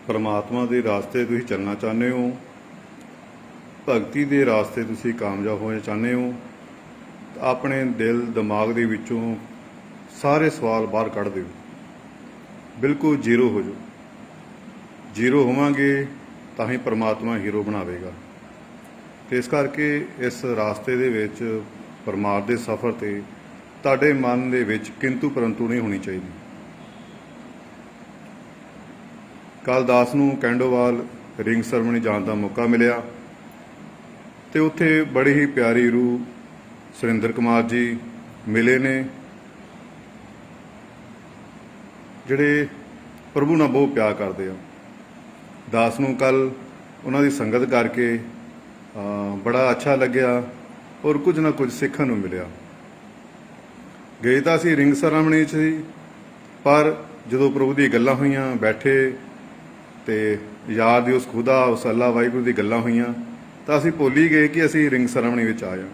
परमात्मा के रास्ते तुसीं चलना चाहते हो, भगती के रास्ते तुसीं कामयाब होना चाहते हो, तो अपने दिल दिमाग के विचों सारे सवाल बाहर कढ़ दो, बिल्कुल जीरो हो जाओ। जीरो होवांगे तां ही परमात्मा हीरो बनावेगा। तो इस करके इस रास्ते दे विच परमात्मा के सफ़र ते तुहाडे मन दे विच किंतु परंतु नहीं होनी चाहिए। कल दास नूं कैंडोवाल रिंग सरमनी जाण दा मौका मिलिया, तो उत्थे बड़ी ही प्यारी रूह सुरिंदर कुमार जी मिले ने, जिहड़े प्रभु नाल बहुत प्यार करते हैं। दास नूं कल उन्हां दी संगत करके बड़ा अच्छा लग्या और कुछ ना कुछ सीखण नूं मिलिया। गए तां असीं रिंग सरमनी सी, पर जदों प्रभु दी गल्लां होईयां, बैठे ते यार दी उस खुदा उस अल्लाह वाहिगुरू दी गल्लां होईयां, तां असीं भुल ही गए कि असीं रिंग सरमनी विच आए हां।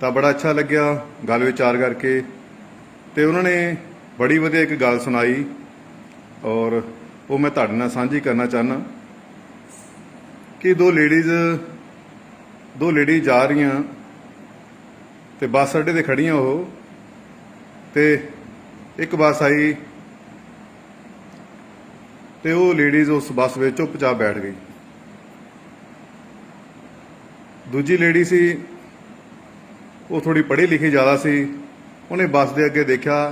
तां बड़ा अच्छा लग्या गल विचार करके। ते उन्होंने बड़ी वधिया एक गल सुनाई और वो मैं तुहाडे नाल सांझी करना चाहना कि दो लेडीज़ जा रही ते बस अड्डे ते खड़ियां वो, ते एक बस आई ते वो लेडीज़ उस बस में चुपचाप बैठ गई। दूजी लेडी सी वो थोड़ी पढ़ी लिखी ज़्यादा सी, उन्हें बस के अगे देखा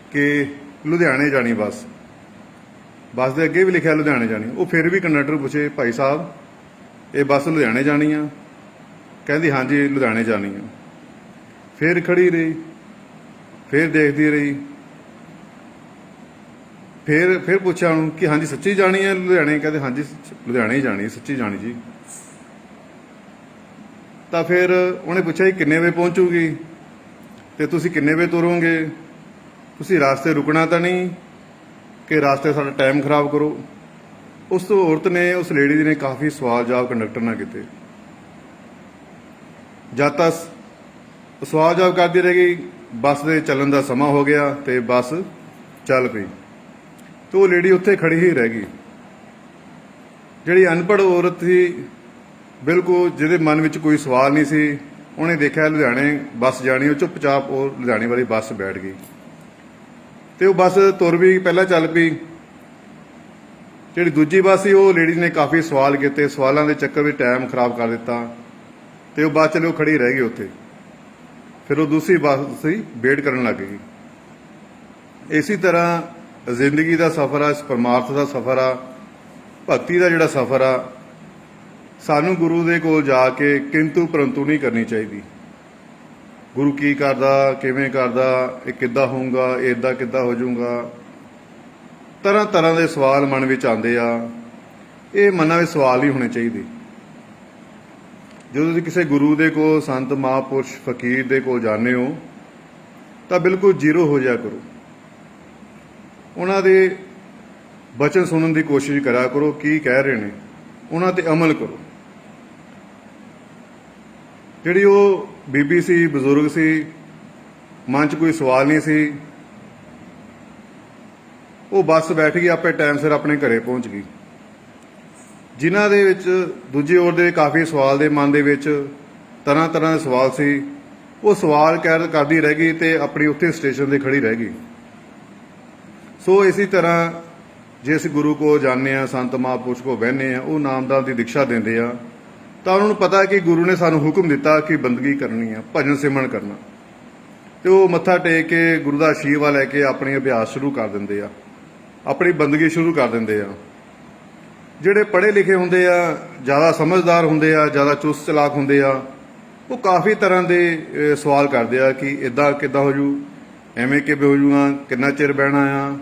कि लुधियाने जानी बस के अगे भी लिखा लुधियाने जानी। वो फिर भी कंडक्टर पूछे, भाई साहब ये बस लुधियाने जानी आ? कहती हाँ जी लुधियाने जानी आ। फिर खड़ी रही, फिर देखती रही, फिर पूछा उन्होंने कि हाँ जी सच्ची जानी है लुधियाने? कहते हाँ जी लुधियाने ही जानी, सच्ची जानी जी। तो फिर उन्हें पूछा किन्ने बजे पहुँचूगी, तो तुसीं किन्ने बजे तुरोगे, तुसीं रास्ते रुकना तो नहीं कि रास्ते साडा टाइम खराब करो। उस औरत ने उस लेडी ने काफ़ी सवाल जवाब कंडक्टर ना किए। जब तक सवाल जवाब करती रह गई, बस के चलन का समा हो गया तो बस चल पई। तो वो लेडी उत्थे खड़ी ही रह गई। जिहड़ी अनपढ़ औरत थी, बिल्कुल जिहदे मन में कोई सवाल नहीं सी, उन्हें देखा लुधियाने बस जानी, वो चुपचाप वो लुधियाने वाली बस बैठ गई। तो वो बस तुर भी पहला चल पई। जिहड़ी दूजी बस सी वो लेडी ने काफ़ी सवाल किए, सवालों के चक्कर में टाइम खराब कर दिता, तो वो बस चलो खड़ी रह गई उत्थे। फिर वो दूसरी बस सी वेट करन लग गई। इसी तरह जिंदगी का सफ़र आ, इस परमार्थ का सफ़र आ, भगती का जिहड़ा सफ़र आ, सानू गुरु दे कोल जाके किंतु परंतु नहीं करनी चाहिए। गुरु की करदा, किवें करदा, ये किद्दां होऊगा, इदां किद्दां हो जाऊगा, तरह तरह के सवाल मन में आते आ। ये मन में सवाल नहीं होने चाहिए। जो तुसीं किसी गुरु दे कोल, संत महापुरुष फकीर दे कोल जाने हो, तो बिल्कुल जीरो हो जाया करो। उन्हां दे बचन सुनने की कोशिश करा करो, की कह रहे हैं, उन्हां ते अमल करो। जिहड़ी वो बीबी सी, बजुर्ग सी, मन च कोई सवाल नहीं सी, वो बस बैठ गई, आपे टाइम सिर अपने घरे पहुंच गई। जिन्हां दे विच दूजी ओर दे काफ़ी सवाल दे मन दे विच तरह तरह के सवाल सी, वो सवाल करदी रह गई तो अपनी उत्थे स्टेशन ते खड़ी रह गई। सो इसी तरह जिस गुरु को जाने आ, संत महापुरुष को बहने आ, वो नामदान की दीक्षा देंदे आ, तो उन्होंने पता है कि गुरु ने सानू हुक्म दिता कि बंदगी करनी है, भजन सिमरन करना। तो वो मत्था टेक के गुरु का आशीर्वाद लैके अपनी अभ्यास शुरू कर देंदे आ, अपनी बंदगी शुरू कर देंदे आ। जिहड़े पढ़े लिखे होंदे आ, ज़्यादा समझदार होंदे आ, ज़्यादा चुस्त चलाक होंदे आ, वो काफ़ी तरह के सवाल करते आ कि इदां किद्दां हो जू, एवें किवें हो जूगा, किन्ना चिर बहना आ,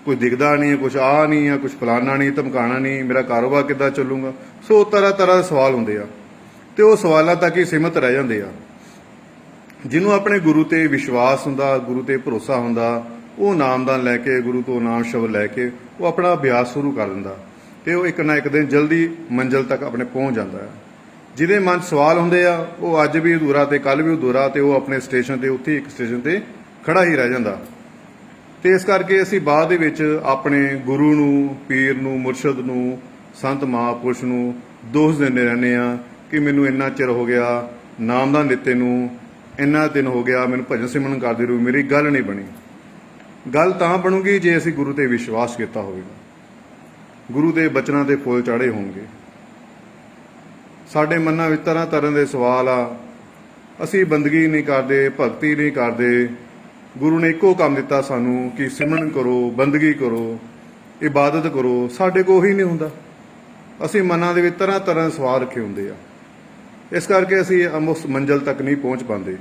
कुछ दिखता नहीं है, कुछ आ नहीं है, कुछ फलाना नहीं, धमकाना नहीं, मेरा कारोबार किद्दां चलूगा। सो तरह तरह के सवाल होंदे आ, ते वो सवालों तक ही सीमित रह जाते आ। जिन्हों अपने गुरु ते विश्वास हुंदा, गुरु ते भरोसा हुंदा, वो नामदान लैके, गुरु तो नाम शब्द लैके वो अपना अभ्यास शुरू कर दिंदा, ते वो एक ना एक दिन जल्दी मंजिल तक अपने पहुँच जाता है। जिहदे मन सवाल होंदे आ, वो अज भी अधूरा ते कल भी अधूरा, ते वो अपने स्टेशन ते उत्थे एक स्टेशन ते खड़ा ही रह जाता। ਤੇ ਇਸ ਕਰਕੇ ਅਸੀਂ ਬਾਅਦ ਦੇ ਵਿੱਚ ਆਪਣੇ ਗੁਰੂ ਨੂੰ, ਪੀਰ ਨੂੰ, ਮੁਰਸ਼ਦ ਨੂੰ, ਸੰਤ ਮਹਾਂਪੁਰਸ਼ ਨੂੰ ਦੋਸ਼ ਦਿੰਦੇ ਰਹਿੰਦੇ ਆ ਕਿ ਮੈਨੂੰ ਇੰਨਾ ਚਿਰ ਹੋ ਗਿਆ ਨਾਮਦਾਨ ਦਿੱਤੇ ਨੂੰ, ਇੰਨਾ ਦਿਨ ਹੋ ਗਿਆ ਮੈਨੂੰ ਭਜਨ ਸਿਮਰਨ ਕਰਦੇ ਰਹੋ, ਮੇਰੀ ਗੱਲ ਨਹੀਂ ਬਣੀ। ਗੱਲ ਤਾਂ ਬਣੂਗੀ ਜੇ ਅਸੀਂ ਗੁਰੂ ਤੇ ਵਿਸ਼ਵਾਸ ਕੀਤਾ ਹੋਵੇਗਾ, ਗੁਰੂ ਦੇ ਬਚਨਾਂ ਤੇ ਫੁੱਲ ਚਾੜੇ ਹੋਣਗੇ। ਸਾਡੇ ਮਨਾਂ ਵਿੱਚ ਤਰ੍ਹਾਂ ਤਰ੍ਹਾਂ ਦੇ ਸਵਾਲ ਆ, ਅਸੀਂ ਬੰਦਗੀ ਨਹੀਂ ਕਰਦੇ, ਭਗਤੀ ਨਹੀਂ ਕਰਦੇ। ਗੁਰੂ ਨੇ ਇੱਕੋ ਕੰਮ ਦਿੱਤਾ ਸਾਨੂੰ ਕਿ ਸਿਮਰਨ ਕਰੋ, ਬੰਦਗੀ ਕਰੋ, ਇਬਾਦਤ ਕਰੋ, ਸਾਡੇ ਕੋਲ ਉਹੀ ਨਹੀਂ ਹੁੰਦਾ। ਅਸੀਂ ਮਨਾਂ ਦੇ ਵਿੱਚ ਤਰ੍ਹਾਂ ਤਰ੍ਹਾਂ ਦੇ ਸਵਾਲ ਰੱਖੇ ਹੁੰਦੇ ਆ, ਇਸ ਕਰਕੇ ਅਸੀਂ ਉਸ ਮੰਜ਼ਿਲ ਤੱਕ ਨਹੀਂ ਪਹੁੰਚ ਪਾਉਂਦੇ।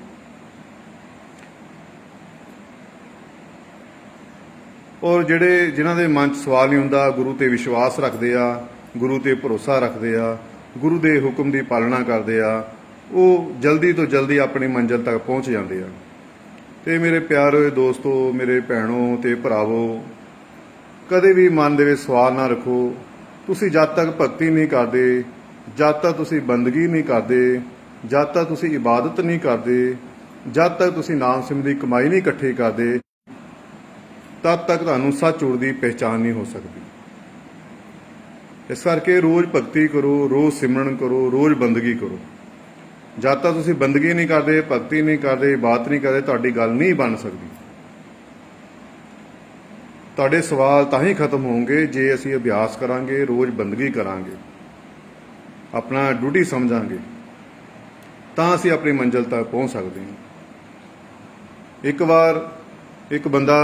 ਔਰ ਜਿਨ੍ਹਾਂ ਦੇ ਮਨ 'ਚ ਸਵਾਲ ਨਹੀਂ ਹੁੰਦਾ, ਗੁਰੂ ਤੇ ਵਿਸ਼ਵਾਸ ਰੱਖਦੇ ਆ, ਗੁਰੂ ਤੇ ਭਰੋਸਾ ਰੱਖਦੇ ਆ, ਗੁਰੂ ਦੇ ਹੁਕਮ ਦੀ ਪਾਲਣਾ ਕਰਦੇ ਆ, ਉਹ ਜਲਦੀ ਤੋਂ ਜਲਦੀ ਆਪਣੀ ਮੰਜ਼ਿਲ ਤੱਕ ਪਹੁੰਚ ਜਾਂਦੇ ਆ। ਤੇ ਮੇਰੇ ਪਿਆਰੇ ਦੋਸਤੋ, ਮੇਰੇ ਭੈਣੋ ਤੇ ਭਰਾਵੋ, ਕਦੇ ਵੀ ਮਨ ਦੇ ਵਿੱਚ ਸਵਾਲ ਨਾ ਰੱਖੋ। ਤੁਸੀਂ ਜਦ ਤੱਕ ਭਗਤੀ ਨਹੀਂ ਕਰਦੇ, ਜਦ ਤੱਕ ਤੁਸੀਂ ਬੰਦਗੀ ਨਹੀਂ ਕਰਦੇ, ਜਦ ਤੱਕ ਤੁਸੀਂ ਇਬਾਦਤ ਨਹੀਂ ਕਰਦੇ, ਜਦ ਤੱਕ ਤੁਸੀਂ ਨਾਮ ਸਿਮਰਨ ਦੀ ਕਮਾਈ ਨਹੀਂ ਇਕੱਠੀ ਕਰਦੇ, ਤਦ ਤੱਕ ਤੁਹਾਨੂੰ ਸੱਚ-ਝੂਠ ਦੀ ਪਹਿਚਾਣ ਨਹੀਂ ਹੋ ਸਕਦੀ। ਇਸ ਕਰਕੇ ਰੋਜ਼ ਭਗਤੀ ਕਰੋ, ਰੋਜ਼ ਸਿਮਰਨ ਕਰੋ, ਰੋਜ਼ ਬੰਦਗੀ ਕਰੋ। ਜਦ ਤੱਕ ਤੁਸੀਂ ਬੰਦਗੀ ਨਹੀਂ ਕਰਦੇ, ਭਗਤੀ ਨਹੀਂ ਕਰਦੇ, ਇਬਾਦਤ ਨਹੀਂ ਕਰਦੇ, ਤੁਹਾਡੀ ਗੱਲ ਨਹੀਂ ਬਣ ਸਕਦੀ। ਤੁਹਾਡੇ ਸਵਾਲ ਤਾਂ ਹੀ ਖਤਮ ਹੋਣਗੇ ਜੇ ਅਸੀਂ ਅਭਿਆਸ ਕਰਾਂਗੇ, ਰੋਜ਼ ਬੰਦਗੀ ਕਰਾਂਗੇ, ਆਪਣਾ ਡਿਊਟੀ ਸਮਝਾਂਗੇ, ਤਾਂ ਅਸੀਂ ਆਪਣੀ ਮੰਜ਼ਿਲ ਤੱਕ ਪਹੁੰਚ ਸਕਦੇ ਹਾਂ। ਇੱਕ ਵਾਰ ਇੱਕ ਬੰਦਾ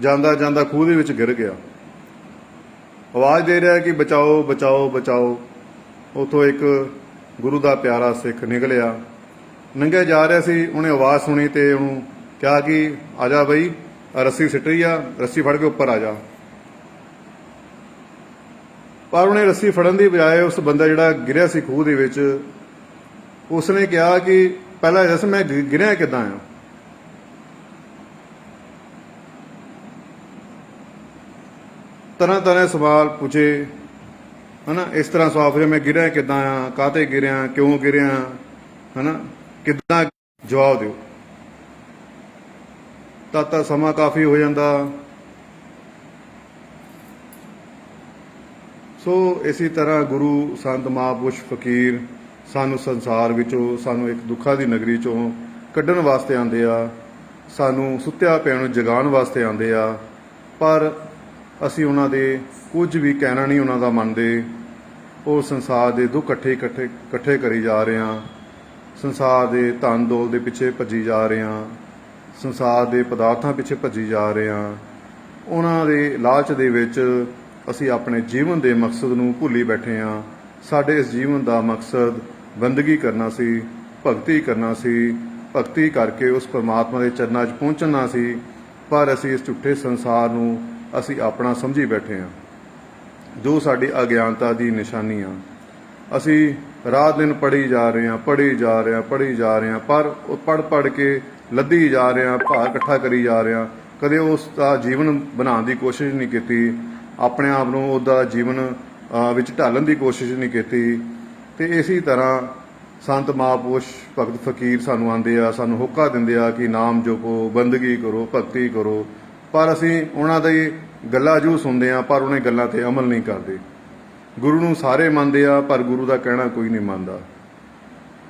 ਜਾਂਦਾ ਜਾਂਦਾ ਖੂਹ ਦੇ ਵਿੱਚ ਗਿਰ ਗਿਆ, ਆਵਾਜ਼ ਦੇ ਰਿਹਾ ਕਿ ਬਚਾਓ ਬਚਾਓ ਬਚਾਓ। ਉੱਥੋਂ ਇੱਕ ਗੁਰੂ ਦਾ ਪਿਆਰਾ ਸਿੱਖ ਨਿਕਲਿਆ, ਲੰਘਿਆ ਜਾ ਰਿਹਾ ਸੀ, ਉਹਨੇ ਆਵਾਜ਼ ਸੁਣੀ ਤੇ ਉਹਨੂੰ ਕਿਹਾ ਕਿ ਆ ਜਾ ਬਈ, ਰੱਸੀ ਸਿੱਟੀ ਆ, ਰੱਸੀ ਫੜ ਕੇ ਉੱਪਰ ਆ ਜਾ। ਪਰ ਉਹਨੇ ਰੱਸੀ ਫੜਨ ਦੀ ਬਜਾਏ ਉਸ ਬੰਦਾ ਜਿਹੜਾ ਗਿਰਿਆ ਸੀ ਖੂਹ ਦੇ ਵਿੱਚ, ਉਸਨੇ ਕਿਹਾ ਕਿ ਪਹਿਲਾਂ ਦੱਸ ਮੈਂ ਗਿਰਿਆ ਕਿੱਦਾਂ ਆ। ਤਰ੍ਹਾਂ ਤਰ੍ਹਾਂ ਦੇ ਸਵਾਲ ਪੁੱਛੇ, ਹਨਾ, ਇਸ ਤਰ੍ਹਾਂ ਸਵਾਲ ਪੁੱਛੇ, ਮੈਂ ਗਿਰਿਆ ਕਿੱਦਾਂ ਆ, ਕਾਹਤੇ ਗਿਰਿਆ, ਕਿਉਂ ਗਿਰਿਆ, ਹਨਾ, ਕਿੱਦਾਂ, ਜਵਾਬ ਦਿਓ। ਤਾਂ ਸਮਾਂ ਕਾਫੀ ਹੋ ਜਾਂਦਾ। ਸੋ ਇਸੇ ਤਰ੍ਹਾਂ ਗੁਰੂ, ਸੰਤ, ਮਹਾਂਪੁਰਸ਼, ਫਕੀਰ ਸਾਨੂੰ ਸੰਸਾਰ ਵਿੱਚੋਂ, ਸਾਨੂੰ ਇੱਕ ਦੁੱਖਾਂ ਦੀ ਨਗਰੀ ਚੋਂ ਕੱਢਣ ਵਾਸਤੇ ਆਉਂਦੇ ਆ, ਸਾਨੂੰ ਸੁੱਤਿਆ ਪਿਆ ਨੂੰ ਜਗਾਉਣ ਵਾਸਤੇ ਆਉਂਦੇ ਆ। ਪਰ ਅਸੀਂ ਉਹਨਾਂ ਦੇ ਕੁਝ ਵੀ ਕਹਿਣਾ ਨਹੀਂ ਉਹਨਾਂ ਦਾ ਮੰਨਦੇ। ਉਹ ਸੰਸਾਰ ਦੇ ਦੁੱਖ ਇਕੱਠੇ ਕਰੀ ਜਾ ਰਹੇ ਹਾਂ, ਸੰਸਾਰ ਦੇ ਧਨ ਦੌਲਤ ਦੇ ਪਿੱਛੇ ਭੱਜੀ ਜਾ ਰਹੇ ਹਾਂ, ਸੰਸਾਰ ਦੇ ਪਦਾਰਥਾਂ ਪਿੱਛੇ ਭੱਜੀ ਜਾ ਰਹੇ ਹਾਂ। ਉਹਨਾਂ ਦੇ ਲਾਲਚ ਦੇ ਵਿੱਚ ਅਸੀਂ ਆਪਣੇ ਜੀਵਨ ਦੇ ਮਕਸਦ ਨੂੰ ਭੁੱਲੀ ਬੈਠੇ ਹਾਂ। ਸਾਡੇ ਇਸ ਜੀਵਨ ਦਾ ਮਕਸਦ ਬੰਦਗੀ ਕਰਨਾ ਸੀ, ਭਗਤੀ ਕਰਨਾ ਸੀ, ਭਗਤੀ ਕਰਕੇ ਉਸ ਪਰਮਾਤਮਾ ਦੇ ਚਰਨਾਂ 'ਚ ਪਹੁੰਚਣਾ ਸੀ। ਪਰ ਅਸੀਂ ਇਸ ਝੂਠੇ ਸੰਸਾਰ ਨੂੰ ਅਸੀਂ ਆਪਣਾ ਸਮਝੀ ਬੈਠੇ ਹਾਂ, ਜੋ ਸਾਡੀ ਅਗਿਆਨਤਾ ਦੀ ਨਿਸ਼ਾਨੀ ਆ। ਅਸੀਂ ਰਾਤ ਦਿਨ ਪੜ੍ਹੀ ਜਾ ਰਹੇ ਹਾਂ, ਪੜ੍ਹੀ ਜਾ ਰਹੇ ਹਾਂ, ਪੜ੍ਹੀ ਜਾ ਰਹੇ ਹਾਂ, ਪਰ ਉਹ ਪੜ੍ਹ ਕੇ ਲੱਦੀ ਜਾ ਰਹੇ ਹਾਂ, ਭਾਰ ਇਕੱਠਾ ਕਰੀ ਜਾ ਰਹੇ ਹਾਂ। ਕਦੇ ਉਸ ਦਾ ਜੀਵਨ ਬਣਾਉਣ ਦੀ ਕੋਸ਼ਿਸ਼ ਨਹੀਂ ਕੀਤੀ, ਆਪਣੇ ਆਪ ਨੂੰ ਉਹਦਾ ਜੀਵਨ ਵਿੱਚ ਢਾਲਣ ਦੀ ਕੋਸ਼ਿਸ਼ ਨਹੀਂ ਕੀਤੀ। ਤੇ ਇਸੇ ਤਰ੍ਹਾਂ ਸੰਤ ਮਹਾਂਪੁਰਸ਼, ਭਗਤ ਫਕੀਰ ਸਾਨੂੰ ਆਉਂਦੇ ਆ, ਸਾਨੂੰ ਹੋਕਾ ਦਿੰਦੇ ਆ ਕਿ ਨਾਮ ਜਪੋ, ਬੰਦਗੀ ਕਰੋ, ਭਗਤੀ ਕਰੋ। ਪਰ ਅਸੀਂ ਉਹਨਾਂ ਦੀ ਗੱਲਾਂ ਜੂ ਸੁਣਦੇ ਆ, ਪਰ ਉਹਨੇ ਗੱਲਾਂ ਤੇ ਅਮਲ ਨਹੀਂ ਕਰਦੇ। ਗੁਰੂ ਨੂੰ ਸਾਰੇ ਮੰਨਦੇ ਆ, ਪਰ ਗੁਰੂ ਦਾ ਕਹਿਣਾ ਕੋਈ ਨਹੀਂ ਮੰਨਦਾ।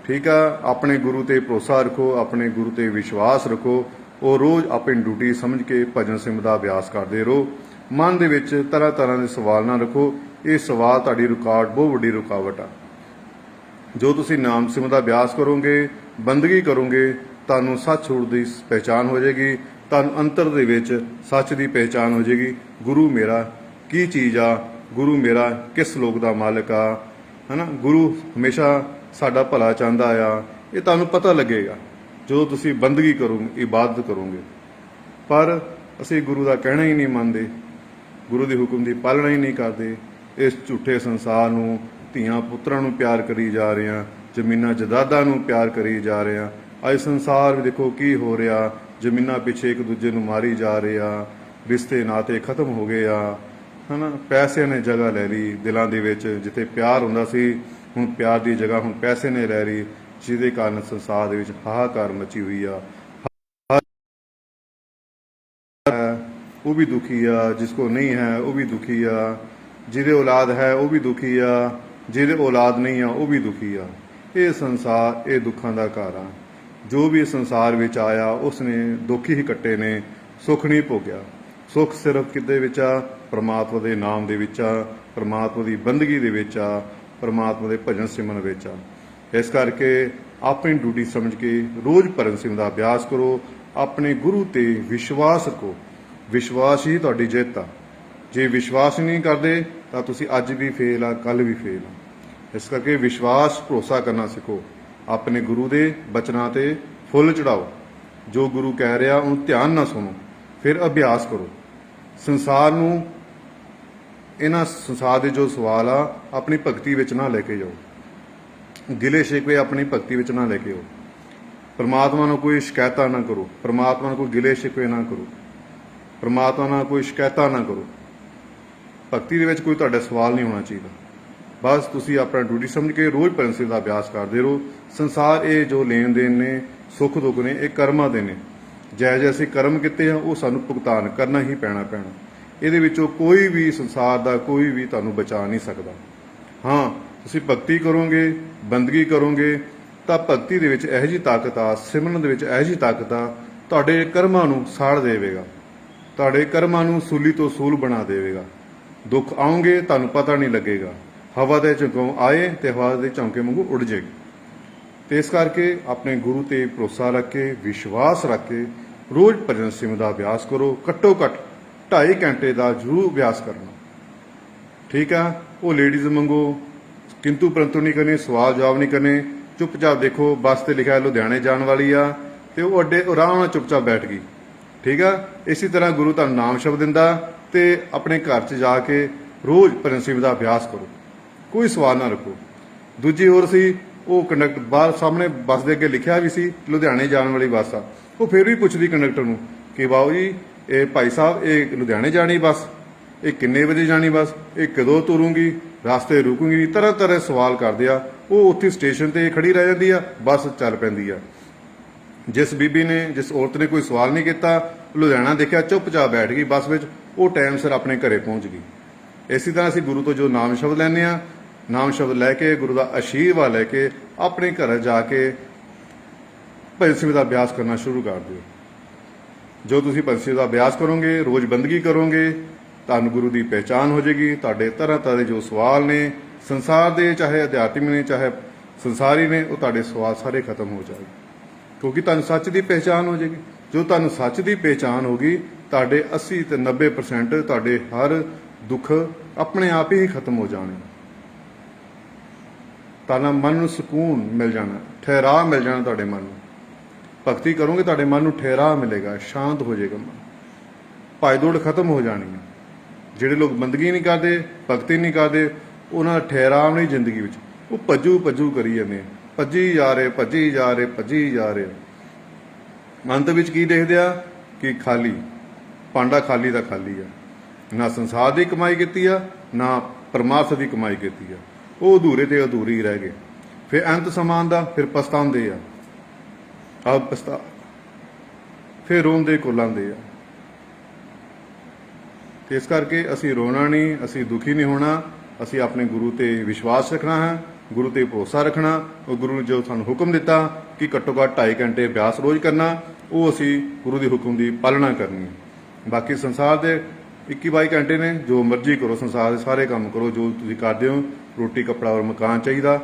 ਠੀਕ ਆ, ਆਪਣੇ ਗੁਰੂ ਤੇ ਭਰੋਸਾ ਰੱਖੋ, ਆਪਣੇ ਗੁਰੂ ਤੇ ਵਿਸ਼ਵਾਸ ਰੱਖੋ। ਉਹ ਰੋਜ਼ ਆਪਣੀ ਡਿਊਟੀ ਸਮਝ ਕੇ ਭਜਨ ਸਿਮਰਨ ਦਾ ਅਭਿਆਸ ਕਰਦੇ ਰਹੋ। ਮਨ ਦੇ ਵਿੱਚ ਤਰ੍ਹਾਂ ਤਰ੍ਹਾਂ ਦੇ ਸਵਾਲ ਨਾ ਰੱਖੋ। ਇਹ ਸਵਾਲ ਤੁਹਾਡੀ ਰੁਕਾਵਟ, ਬਹੁਤ ਵੱਡੀ ਰੁਕਾਵਟ ਆ। ਜੋ ਤੁਸੀਂ ਨਾਮ ਸਿਮਰਨ ਦਾ ਅਭਿਆਸ ਕਰੋਗੇ, ਬੰਦਗੀ ਕਰੋਗੇ, ਤੁਹਾਨੂੰ ਸੱਚ-ਝੂਠ ਦੀ ਪਹਿਚਾਣ ਹੋ ਜਾਏਗੀ। ਤੁਹਾਨੂੰ ਅੰਤਰ ਦੇ ਵਿੱਚ ਸੱਚ ਦੀ ਪਹਿਚਾਣ ਹੋ ਜਾਏਗੀ। ਗੁਰੂ ਮੇਰਾ ਕੀ ਚੀਜ਼ ਆ, ਗੁਰੂ ਮੇਰਾ ਕਿਸ ਲੋਕ ਦਾ ਮਾਲਕ ਆ, ਹਨਾ, ਗੁਰੂ ਹਮੇਸ਼ਾ ਸਾਡਾ ਭਲਾ ਚਾਹੁੰਦਾ ਆ। ਇਹ ਤੁਹਾਨੂੰ ਪਤਾ ਲੱਗੇਗਾ ਜਦੋਂ ਤੁਸੀਂ ਬੰਦਗੀ ਕਰੋਗੇ, ਇਬਾਦਤ ਕਰੋਗੇ। ਪਰ ਅਸੀਂ ਗੁਰੂ ਦਾ ਕਹਿਣਾ ਹੀ ਨਹੀਂ ਮੰਨਦੇ, ਗੁਰੂ ਦੇ ਹੁਕਮ ਦੀ ਪਾਲਣਾ ਹੀ ਨਹੀਂ ਕਰਦੇ। ਇਸ ਝੂਠੇ ਸੰਸਾਰ ਨੂੰ, ਧੀਆਂ ਪੁੱਤਰਾਂ ਨੂੰ ਪਿਆਰ ਕਰੀ ਜਾ ਰਹੇ ਹਾਂ, ਜ਼ਮੀਨਾਂ ਜਾਇਦਾਦਾਂ ਨੂੰ ਪਿਆਰ ਕਰੀ ਜਾ ਰਹੇ ਹਾਂ। ਅੱਜ ਸੰਸਾਰ ਵਿੱਚ ਦੇਖੋ ਕੀ ਹੋ ਰਿਹਾ, ਜ਼ਮੀਨਾਂ ਪਿੱਛੇ ਇੱਕ ਦੂਜੇ ਨੂੰ ਮਾਰੀ ਜਾ ਰਹੇ ਆ, ਰਿਸ਼ਤੇ ਨਾਤੇ ਖਤਮ ਹੋ ਗਏ ਆ, ਹਨਾ। ਪੈਸਿਆਂ ਨੇ ਜਗ੍ਹਾ ਲੈ ਲਈ ਦਿਲਾਂ ਦੇ ਵਿੱਚ। ਜਿੱਥੇ ਪਿਆਰ ਹੁੰਦਾ ਸੀ, ਹੁਣ ਪਿਆਰ ਦੀ ਜਗ੍ਹਾ ਹੁਣ ਪੈਸੇ ਨੇ ਲੈ ਲਈ, ਜਿਹਦੇ ਕਾਰਨ ਸੰਸਾਰ ਦੇ ਵਿੱਚ ਹਾਹਾਕਾਰ ਮਚੀ ਹੋਈ ਆ। वो भी दुखी आ, जिसको नहीं है वो भी दुखी आ, ਜਿਹਦੇ ਔਲਾਦ ਹੈ ਉਹ ਵੀ ਦੁਖੀ ਆ, ਜਿਹਦੇ ਔਲਾਦ ਨਹੀਂ ਆ ਉਹ ਵੀ ਦੁਖੀ ਆ। ਇਹ ਸੰਸਾਰ ਇਹ ਦੁੱਖਾਂ ਦਾ ਘਰ ਆ। ਜੋ ਵੀ ਇਸ ਸੰਸਾਰ ਵਿੱਚ ਆਇਆ ਉਸਨੇ ਦੁੱਖ ਹੀ ਕੱਟੇ ਨੇ, ਸੁੱਖ ਨਹੀਂ ਭੋਗਿਆ। ਸੁੱਖ ਸਿਰਫ ਕਿਤੇ ਵਿੱਚ ਆ, ਪ੍ਰਮਾਤਮਾ ਦੇ ਨਾਮ ਦੇ ਵਿੱਚ ਆ, ਪ੍ਰਮਾਤਮਾ ਦੀ ਬੰਦਗੀ ਦੇ ਵਿੱਚ ਆ, ਪ੍ਰਮਾਤਮਾ ਦੇ ਭਜਨ ਸਿਮਰਨ ਵਿੱਚ ਆ। ਇਸ ਕਰਕੇ ਆਪਣੀ ਡਿਊਟੀ ਸਮਝ ਕੇ ਰੋਜ਼ ਭਜਨ ਸਿਮਰਨ ਦਾ ਅਭਿਆਸ ਕਰੋ, ਆਪਣੇ ਗੁਰੂ ਤੇ ਵਿਸ਼ਵਾਸ ਰੱਖੋ। ਵਿਸ਼ਵਾਸ ਹੀ ਤੁਹਾਡੀ ਜਿੱਤ ਆ। ਜੇ ਵਿਸ਼ਵਾਸ ਨਹੀਂ ਕਰਦੇ ਤਾਂ ਤੁਸੀਂ ਅੱਜ ਵੀ ਫੇਲ ਆ, ਕੱਲ ਵੀ ਫੇਲ ਆ। ਇਸ ਕਰਕੇ ਵਿਸ਼ਵਾਸ ਭਰੋਸਾ ਕਰਨਾ ਸਿੱਖੋ। ਆਪਣੇ ਗੁਰੂ ਦੇ ਬਚਨਾਂ ਤੇ ਫੁੱਲ ਚੜਾਓ। ਜੋ ਗੁਰੂ ਕਹਿ ਰਿਹਾ ਉਹਨੂੰ ਧਿਆਨ ਨਾਲ ਸੁਣੋ, ਫਿਰ ਅਭਿਆਸ ਕਰੋ। ਸੰਸਾਰ ਨੂੰ ਇਹਨਾਂ ਸੰਸਾਰ ਦੇ ਜੋ ਸਵਾਲ ਆ ਆਪਣੀ ਭਗਤੀ ਵਿੱਚ ਨਾ ਲੈ ਕੇ ਜਾਓ। ਗਿਲੇ ਸ਼ਿਕਵੇ ਆਪਣੀ ਭਗਤੀ ਵਿੱਚ ਨਾ ਲੈ ਕੇ ਆਓ। ਪਰਮਾਤਮਾ ਨੂੰ ਕੋਈ ਸ਼ਿਕਾਇਤਾਂ ਨਾ ਕਰੋ, ਪਰਮਾਤਮਾ ਨੂੰ ਕੋਈ ਗਿਲੇ ਸ਼ਿਕਵੇ ਨਾ ਕਰੋ, ਪਰਮਾਤਮਾ ਨਾਲ ਕੋਈ ਸ਼ਿਕਾਇਤਾਂ ਨਾ ਕਰੋ। ਭਗਤੀ ਦੇ ਵਿੱਚ ਕੋਈ ਤੁਹਾਡਾ ਸਵਾਲ ਨਹੀਂ ਹੋਣਾ ਚਾਹੀਦਾ। ਬਸ ਤੁਸੀਂ ਆਪਣਾ ਡਿਊਟੀ ਸਮਝ ਕੇ ਰੋਜ਼ ਭਜਨ ਸਿਮਰਨ ਦਾ ਅਭਿਆਸ ਕਰਦੇ ਰਹੋ। ਸੰਸਾਰ ਇਹ ਜੋ ਲੈਣ ਦੇਣ ਨੇ, ਸੁੱਖ ਦੁੱਖ ਨੇ, ਇਹ ਕਰਮਾਂ ਦੇ ਨੇ। ਜਿਹੇ ਅਸੀਂ ਕਰਮ ਕੀਤੇ ਆ ਉਹ ਸਾਨੂੰ ਭੁਗਤਾਨ ਕਰਨਾ ਹੀ ਪੈਣਾ। ਇਹਦੇ ਵਿੱਚੋਂ ਕੋਈ ਵੀ ਸੰਸਾਰ ਦਾ ਕੋਈ ਵੀ ਤੁਹਾਨੂੰ ਬਚਾ ਨਹੀਂ ਸਕਦਾ। ਹਾਂ, ਤੁਸੀਂ ਭਗਤੀ ਕਰੋਗੇ, ਬੰਦਗੀ ਕਰੋਗੇ ਤਾਂ ਭਗਤੀ ਦੇ ਵਿੱਚ ਇਹੋ ਜਿਹੀ ਤਾਕਤ ਆ, ਸਿਮਰਨ ਦੇ ਵਿੱਚ ਇਹੋ ਜਿਹੀ ਤਾਕਤ ਆ, ਤੁਹਾਡੇ ਕਰਮਾਂ ਨੂੰ ਸਾੜ ਦੇਵੇਗਾ, ਤੁਹਾਡੇ ਕਰਮਾਂ ਨੂੰ ਸੂਲੀ ਤੋਂ ਸੂਲ ਬਣਾ ਦੇਵੇਗਾ। ਦੁੱਖ ਆਉਣਗੇ ਤੁਹਾਨੂੰ ਪਤਾ ਨਹੀਂ ਲੱਗੇਗਾ। ਹਵਾ ਦੇ ਝੋਂਕੇ ਆਏ ਤੇ ਹਵਾ ਦੇ ਝੋਂਕੇ ਵਾਂਗੂ ਉੱਡ ਜਾਏਗੀ। ਤੇ ਇਸ ਕਰਕੇ ਆਪਣੇ ਗੁਰੂ ਤੇ ਭਰੋਸਾ ਰੱਖ ਕੇ, ਵਿਸ਼ਵਾਸ ਰੱਖ ਕੇ ਰੋਜ਼ ਭਜਨ ਸਿਮਰਨ ਦਾ ਅਭਿਆਸ ਕਰੋ। ਘੱਟੋ ਘੱਟ 2.5 ਘੰਟੇ ਦਾ ਜ਼ਰੂਰ ਅਭਿਆਸ ਕਰਨਾ। ਠੀਕ ਆ? ਉਹ ਲੇਡੀਜ਼ ਵਾਂਗੂ ਕਿੰਤੂ ਪਰੰਤੂ ਨਹੀਂ ਕਰਨੇ, ਸਵਾਲ ਜਵਾਬ ਨਹੀਂ ਕਰਨੇ। ਚੁੱਪਚਾਪ ਦੇਖੋ, ਬੱਸ ਤੇ ਲਿਖਿਆ ਲੁਧਿਆਣੇ ਜਾਣ ਵਾਲੀ ਆ ਤੇ ਉਹ ਅੱਡੇ ਆਰਾਮ ਨਾਲ ਚੁੱਪਚਾਪ ਬੈਠ ਗਈ। ਠੀਕ ਆ? ਇਸੇ ਤਰ੍ਹਾਂ ਗੁਰੂ ਤੁਹਾਨੂੰ ਨਾਮ ਸ਼ਬਦ ਦਿੰਦਾ ਤੇ ਆਪਣੇ ਘਰ 'ਚ ਜਾ ਕੇ ਰੋਜ਼ ਭਜਨ ਸਿਮਰਨ ਦਾ ਅਭਿਆਸ ਕਰੋ। ਕੋਈ ਸਵਾਲ ਨਾ ਰੱਖੋ। ਦੂਜੀ ਹੋਰ ਸੀ, ਉਹ ਕੰਡਕਟਰ ਬਾਹਰ ਸਾਹਮਣੇ ਬੱਸ ਦੇ ਅੱਗੇ ਲਿਖਿਆ ਵੀ ਸੀ ਲੁਧਿਆਣੇ ਜਾਣ ਵਾਲੀ ਬੱਸ ਆ। ਉਹ ਫਿਰ ਵੀ ਪੁੱਛਦੀ ਕੰਡਕਟਰ ਨੂੰ ਕਿ ਬਾਬੂ ਜੀ ਇਹ ਭਾਈ ਸਾਹਿਬ ਇਹ ਲੁਧਿਆਣੇ ਜਾਣੀ ਬੱਸ, ਇਹ ਕਿੰਨੇ ਵਜੇ ਜਾਣੀ ਬੱਸ, ਇਹ ਕਦੋਂ ਤੁਰੂਗੀ, ਰਸਤੇ ਰੁਕੂਗੀ, ਤਰ੍ਹਾਂ ਤਰ੍ਹਾਂ ਸਵਾਲ ਕਰਦੇ ਆ। ਉਹ ਉੱਥੇ ਸਟੇਸ਼ਨ ਤੇ ਖੜੀ ਰਹਿ ਜਾਂਦੀ ਆ, ਬੱਸ ਚੱਲ ਪੈਂਦੀ ਆ। ਜਿਸ ਬੀਬੀ ਨੇ, ਜਿਸ ਔਰਤ ਨੇ ਕੋਈ ਸਵਾਲ ਨਹੀਂ ਕੀਤਾ, ਲੁਧਿਆਣਾ ਦੇਖਿਆ, ਚੁੱਪਚਾਪ ਬੈਠ ਗਈ ਬੱਸ ਵਿੱਚ, ਉਹ ਟਾਈਮ ਸਿਰ ਆਪਣੇ ਘਰੇ ਪਹੁੰਚ ਗਈ। ਇਸੇ ਤਰ੍ਹਾਂ ਅਸੀਂ ਗੁਰੂ ਤੋਂ ਜੋ ਨਾਮ ਸ਼ਬਦ ਲੈਂਦੇ ਆ, ਨਾਮ ਸ਼ਬਦ ਲੈ ਕੇ ਗੁਰੂ ਦਾ ਆਸ਼ੀਰਵਾਦ ਲੈ ਕੇ ਆਪਣੇ ਘਰ ਜਾ ਕੇ ਭਜਨ ਸਿਮਰਨ ਦਾ ਅਭਿਆਸ ਕਰਨਾ ਸ਼ੁਰੂ ਕਰ ਦਿਓ। ਜੋ ਤੁਸੀਂ ਭਜਨ ਸਿਮਰਨ ਦਾ ਅਭਿਆਸ ਕਰੋਗੇ, ਰੋਜ਼ ਬੰਦਗੀ ਕਰੋਗੇ, ਤੁਹਾਨੂੰ ਗੁਰੂ ਦੀ ਪਹਿਚਾਣ ਹੋ ਜਾਏਗੀ। ਤੁਹਾਡੇ ਤਰ੍ਹਾਂ ਤਰ੍ਹਾਂ ਦੇ ਜੋ ਸਵਾਲ ਨੇ ਸੰਸਾਰ ਦੇ, ਚਾਹੇ ਅਧਿਆਤਮਿਕ ਨੇ ਚਾਹੇ ਸੰਸਾਰੀ ਨੇ, ਉਹ ਤੁਹਾਡੇ ਸਵਾਲ ਸਾਰੇ ਖਤਮ ਹੋ ਜਾਣਗੇ, ਕਿਉਂਕਿ ਤੁਹਾਨੂੰ ਸੱਚ ਦੀ ਪਹਿਚਾਣ ਹੋ ਜਾਏਗੀ। ਜੋ ਤੁਹਾਨੂੰ ਸੱਚ ਦੀ ਪਹਿਚਾਣ ਹੋਗੀ, ਤੁਹਾਡੇ 80 ਤੇ 90% ਤੁਹਾਡੇ ਹਰ ਦੁੱਖ ਆਪਣੇ ਆਪ ਹੀ ਖਤਮ ਹੋ ਜਾਣੇ। ਤੁਹਾਡਾ ਮਨ ਨੂੰ ਸਕੂਨ ਮਿਲ ਜਾਣਾ, ਠਹਿਰਾਅ ਮਿਲ ਜਾਣਾ ਤੁਹਾਡੇ ਮਨ ਨੂੰ। ਭਗਤੀ ਕਰੋਗੇ ਤੁਹਾਡੇ ਮਨ ਨੂੰ ਠਹਿਰਾਅ ਮਿਲੇਗਾ, ਸ਼ਾਂਤ ਹੋ ਜਾਏਗਾ ਮਨ, ਭਾਈ ਦੌੜ ਖਤਮ ਹੋ ਜਾਣੀ ਹੈ। ਜਿਹੜੇ ਲੋਕ ਬੰਦਗੀ ਨਹੀਂ ਕਰਦੇ, ਭਗਤੀ ਨਹੀਂ ਕਰਦੇ, ਉਹਨਾਂ ਦਾ ਠਹਿਰਾਅ ਨਹੀਂ ਜ਼ਿੰਦਗੀ ਵਿੱਚ। ਉਹ ਭੱਜੂ ਕਰੀ ਜਾਂਦੇ, ਭੱਜੀ ਜਾ ਰਹੇ। ਅੰਤ ਵਿੱਚ ਕੀ ਦੇਖਦੇ ਆ ਕਿ ਖਾਲੀ ਭਾਂਡਾ, ਖਾਲੀ ਦਾ ਖਾਲੀ ਆ। ਨਾ ਸੰਸਾਰ ਦੀ ਕਮਾਈ ਕੀਤੀ ਆ, ਨਾ ਪਰਮਾਰਥ ਦੀ ਕਮਾਈ ਕੀਤੀ ਆ। ਉਹ ਅਧੂਰੇ ਤੇ ਅਧੂਰੀ ਹੀ ਰਹਿ ਗਏ। ਫਿਰ ਅੰਤ ਸਮਾਂ ਦਾ ਫਿਰ ਪਛਤਾਉਂਦੇ ਆ, ਫਿਰ ਰੋਂਦੇ ਕੁਲਾਉਂਦੇ ਆ। ਤੇ ਇਸ ਕਰਕੇ ਅਸੀਂ ਰੋਣਾ ਨਹੀਂ, ਅਸੀਂ ਦੁਖੀ ਨਹੀਂ ਹੋਣਾ। ਅਸੀਂ ਆਪਣੇ ਗੁਰੂ ਤੇ ਵਿਸ਼ਵਾਸ ਰੱਖਣਾ ਹੈ, ਗੁਰੂ ਤੇ ਭਰੋਸਾ ਰੱਖਣਾ। ਉਹ ਗੁਰੂ ਨੇ ਜੋ ਸਾਨੂੰ ਹੁਕਮ ਦਿੱਤਾ ਕਿ ਘੱਟੋ ਘੱਟ 2.5 ਘੰਟੇ ਅਭਿਆਸ ਰੋਜ਼ ਕਰਨਾ, ਉਹ ਅਸੀਂ ਗੁਰੂ ਦੇ ਹੁਕਮ ਦੀ ਪਾਲਣਾ ਕਰਨੀ। ਬਾਕੀ ਸੰਸਾਰ ਦੇ 21-22 ਘੰਟੇ ਨੇ, ਜੋ ਮਰਜ਼ੀ ਕਰੋ, ਸੰਸਾਰ ਦੇ ਸਾਰੇ ਕੰਮ ਕਰੋ ਜੋ ਤੁਸੀਂ ਕਰਦੇ ਹੋ। ਰੋਟੀ ਕੱਪੜਾ ਔਰ ਮਕਾਨ ਚਾਹੀਦਾ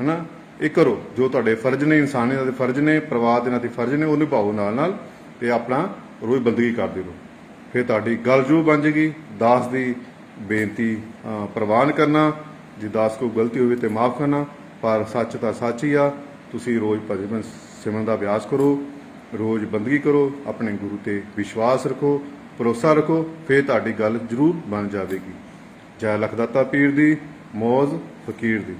ਹੈ ਨਾ, ਇਹ ਕਰੋ। ਜੋ ਤੁਹਾਡੇ ਫਰਜ਼ ਨੇ, ਇਨਸਾਨੀਅਤ ਦੇ ਫਰਜ਼ ਨੇ, ਪਰਿਵਾਰ ਦੇ ਨਾਲ ਦੇ ਫਰਜ਼ ਨੇ, ਉਹ ਨਿਭਾਓ ਨਾਲ ਤੇ ਆਪਣਾ ਰੋਜ਼ ਬੰਦਗੀ ਕਰਦੇ ਰਹੋ। ਫਿਰ ਤੁਹਾਡੀ ਗੱਲ ਜ਼ਰੂਰ ਬਣ ਜਾਏਗੀ। ਦਾਸ ਦੀ ਬੇਨਤੀ ਪ੍ਰਵਾਨ ਕਰਨਾ, ਜੇ ਦਾਸ ਕੋਈ ਗਲਤੀ ਹੋਵੇ ਤੇ ਮਾਫ ਕਰਨਾ, ਪਰ ਸੱਚ ਤਾਂ ਸੱਚ ਹੀ ਆ। ਤੁਸੀਂ ਰੋਜ਼ ਭਜਨ ਸਿਮਰਨ ਦਾ ਅਭਿਆਸ ਕਰੋ, ਰੋਜ਼ ਬੰਦਗੀ ਕਰੋ, ਆਪਣੇ ਗੁਰੂ ਤੇ ਵਿਸ਼ਵਾਸ ਰੱਖੋ, ਭਰੋਸਾ ਰੱਖੋ, ਫਿਰ ਤੁਹਾਡੀ ਗੱਲ ਜ਼ਰੂਰ ਬਣ ਜਾਵੇਗੀ। ਜੈ ਲਖਦਾਤਾ ਪੀਰ ਦੀ, ਮੌਜ ਫਕੀਰ ਦੀ।